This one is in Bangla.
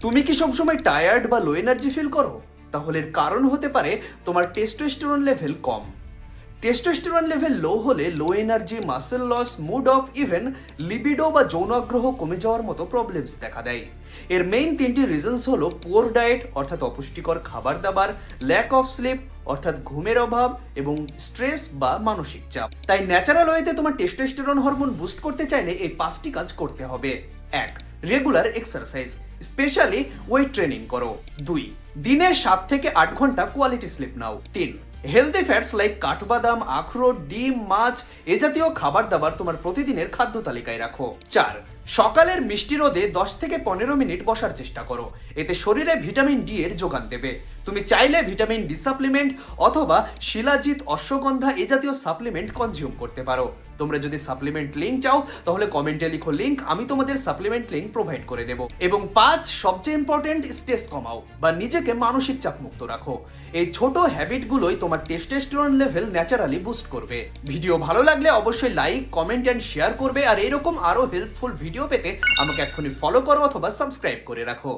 তুমি কি সবসময় টায়ার্ড বা লো এনার্জি ফিল করো? তাহলে এর কারণ হতে পারে তোমার টেস্টোস্টেরন লেভেল কম। টেস্টোস্টেরন লেভেল লো হলে low energy, muscle loss, mood off, even libido বা যৌন আগ্রহ কমে যাওয়ার মতো প্রবলেমস দেখা দেয়। এর মেইন তিনটি রিজনস হলো পুয়ার ডায়েট অর্থাৎ অপুষ্টিকর খাবার দাবার, ল্যাক অফ স্লিপ অর্থাৎ ঘুমের অভাব, এবং স্ট্রেস বা মানসিক চাপ। তাই ন্যাচারাল ওয়েতে তোমার টেস্টোস্টেরন হরমোন বুস্ট করতে চাইলে এই পাঁচটি কাজ করতে হবে। 1. Regular exercise, specially weight training করো। 2. দিনে 7 থেকে 8 ঘন্টা quality sleep now. 3. Healthy fats like কাঠবাদাম, আখরোট, ডিম, মাছ এ জাতীয় খাবার দাবার তোমার প্রতিদিনের খাদ্য তালিকায় রাখো। 4. সকালের মিষ্টি রোদে 10 থেকে 15 মিনিট বসার চেষ্টা করো, এতে শরীরে ভিটামিন ডি এর যোগান দেবে। তুমি চাইলে ভিটামিন ডি সাপ্লিমেন্ট অথবা শিলাজিৎ, অশ্বগন্ধা এ জাতীয় সাপ্লিমেন্ট কনজিউম করতে পারো। তোমরা যদি সাপ্লিমেন্ট লিংক চাও তাহলে কমেন্টে লিখো লিংক, আমি তোমাদের সাপ্লিমেন্ট লিংক প্রোভাইড করে দেব। এবং 5, সবচেয়ে ইম্পর্টেন্ট, স্ট্রেস কমাও বা নিজেকে মানসিক চাপ মুক্ত রাখো। এই ছোট হ্যাবিটগুলোই তোমার টেস্টোস্টেরন লেভেল ন্যাচারালি বুস্ট করবে। ভিডিও ভালো লাগলে অবশ্যই লাইক, কমেন্ট এন্ড শেয়ার করবে। আর এরকম আরো হেল্পফুল ভিডিও পেতে আমাকে এক্ষুনি ফলো করো অথবা সাবস্ক্রাইব করে রাখো।